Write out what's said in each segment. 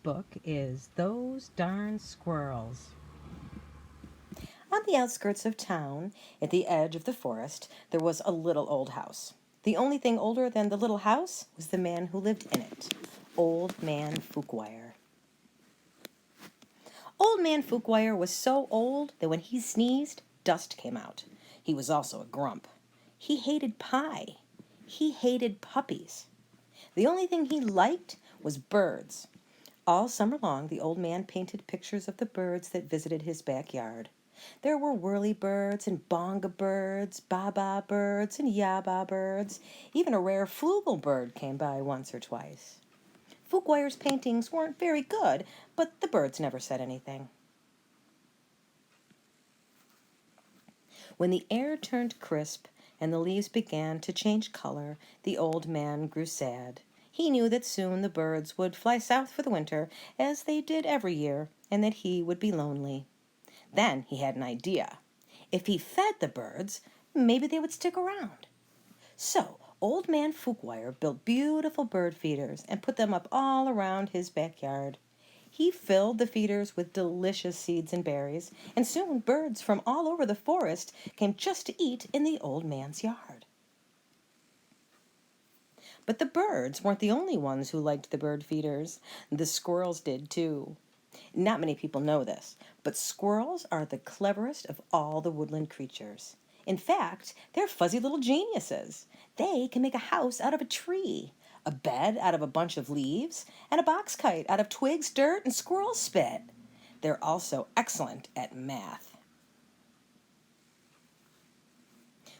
book is Those Darn Squirrels. On the outskirts of town, at the edge of the forest, there was a little old house. The only thing older than the little house was the man who lived in it, Old Man Fuquire. Old Man Fuquire was so old that when he sneezed, dust came out. He was also a grump. He hated pie. He hated puppies. The only thing he liked was birds. All summer long, the old man painted pictures of the birds that visited his backyard. There were whirlybirds and bonga birds, baba birds and yaba birds. Even a rare flugel bird came by once or twice. Fuquire's paintings weren't very good, but the birds never said anything. When the air turned crisp and the leaves began to change color, the old man grew sad. He knew that soon the birds would fly south for the winter, as they did every year, and that he would be lonely. Then he had an idea. If he fed the birds, maybe they would stick around. So Old Man Fuquire built beautiful bird feeders and put them up all around his backyard. He filled the feeders with delicious seeds and berries, and soon birds from all over the forest came just to eat in the old man's yard. But the birds weren't the only ones who liked the bird feeders. The squirrels did too. Not many people know this, but squirrels are the cleverest of all the woodland creatures. In fact, they're fuzzy little geniuses. They can make a house out of a tree, a bed out of a bunch of leaves, and a box kite out of twigs, dirt, and squirrel spit. They're also excellent at math.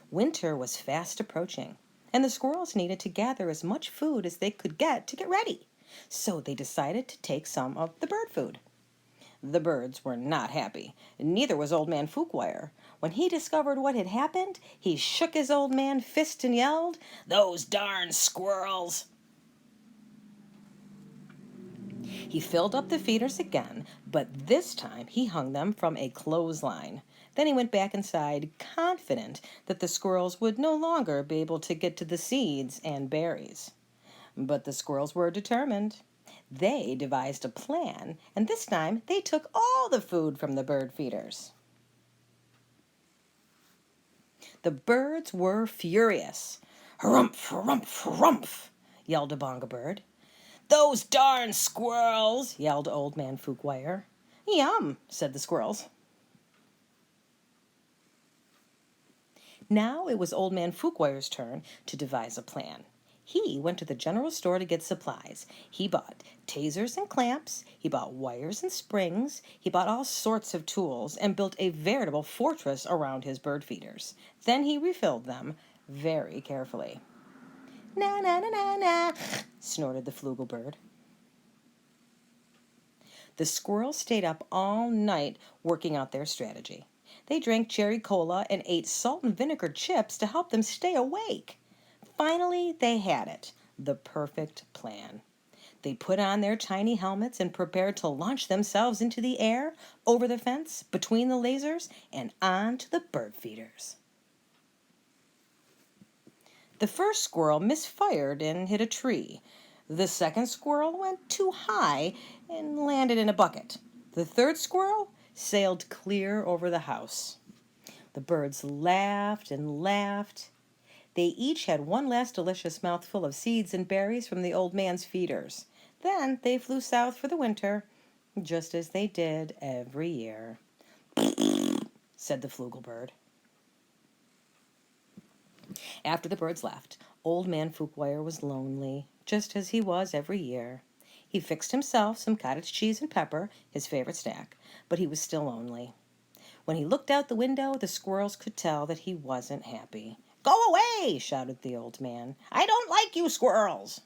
Winter was fast approaching, and the squirrels needed to gather as much food as they could get to get ready. So they decided to take some of the bird food. The birds were not happy. Neither was Old Man Fuquire. When he discovered what had happened, he shook his old man fist and yelled, "Those darn squirrels!" He filled up the feeders again, but this time he hung them from a clothesline. Then he went back inside, confident that the squirrels would no longer be able to get to the seeds and berries. But the squirrels were determined. They devised a plan, and this time they took all the food from the bird feeders. The birds were furious. "Harumph, harumph, harumph," yelled a bonga bird. "Those darn squirrels," yelled Old Man Fuquire. "Yum," said the squirrels. Now it was Old Man Fuquire's turn to devise a plan. He went to the general store to get supplies. He bought tasers and clamps, he bought wires and springs, he bought all sorts of tools and built a veritable fortress around his bird feeders. Then he refilled them very carefully. "Na na na na na," snorted the flugel bird. The squirrels stayed up all night working out their strategy. They drank cherry cola and ate salt and vinegar chips to help them stay awake. Finally, they had it, the perfect plan. They put on their tiny helmets and prepared to launch themselves into the air, over the fence, between the lasers, and onto the bird feeders. The first squirrel misfired and hit a tree. The second squirrel went too high and landed in a bucket. The third squirrel sailed clear over the house. The birds laughed and laughed. They each had one last delicious mouthful of seeds and berries from the old man's feeders. Then they flew south for the winter, just as they did every year. Said the flugel bird. After the birds left, Old Man Fuquire was lonely, just as he was every year. He fixed himself some cottage cheese and pepper, his favorite snack, but he was still lonely. When he looked out the window, the squirrels could tell that he wasn't happy. "Go away!" shouted the old man. "I don't like you squirrels!"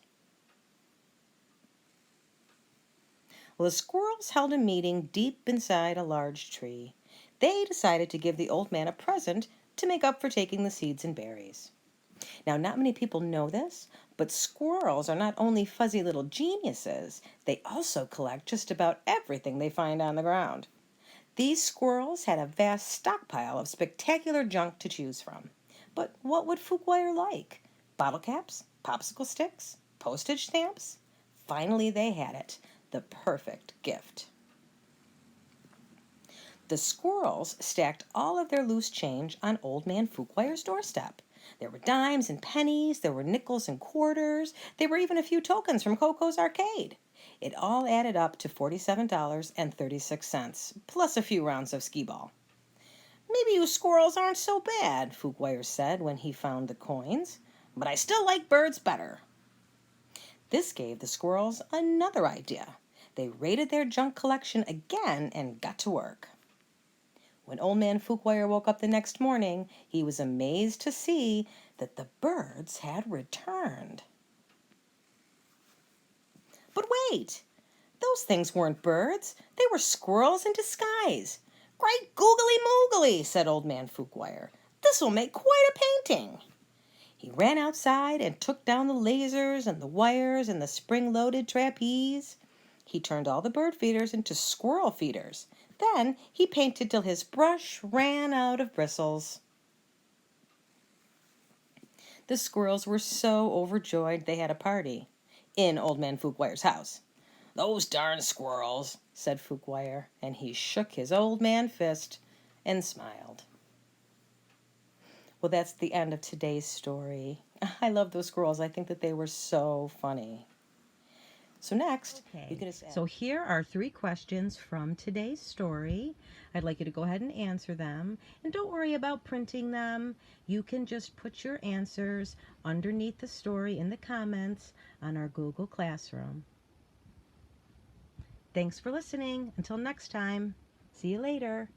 Well, the squirrels held a meeting deep inside a large tree. They decided to give the old man a present to make up for taking the seeds and berries. Now, not many people know this, but squirrels are not only fuzzy little geniuses, they also collect just about everything they find on the ground. These squirrels had a vast stockpile of spectacular junk to choose from. But what would Fuquire like? Bottle caps? Popsicle sticks? Postage stamps? Finally, they had it. the perfect gift. The squirrels stacked all of their loose change on Old Man Fuquoire's doorstep. There were dimes and pennies, there were nickels and quarters, there were even a few tokens from Coco's arcade. It all added up to $47.36, plus a few rounds of skee-ball. "Maybe you squirrels aren't so bad," Fuquoire said when he found the coins, "but I still like birds better." This gave the squirrels another idea. They raided their junk collection again and got to work. When Old Man Fuquoire woke up the next morning, he was amazed to see that the birds had returned. But wait! Those things weren't birds. They were squirrels in disguise. "Great googly moogly," said Old Man Fuquoire. "This will make quite a painting." He ran outside and took down the lasers and the wires and the spring-loaded trapeze. He turned all the bird feeders into squirrel feeders. Then he painted till his brush ran out of bristles. The squirrels were so overjoyed they had a party in Old Man Fuquoire's house. "Those darn squirrels," said Fuquoire, and he shook his old man fist and smiled. Well, that's the end of today's story. I love those squirrels. I think that they were so funny. So next, you can just ask. So here are 3 questions from today's story. I'd like you to go ahead and answer them. And don't worry about printing them. You can just put your answers underneath the story in the comments on our Google Classroom. Thanks for listening. Until next time. See you later.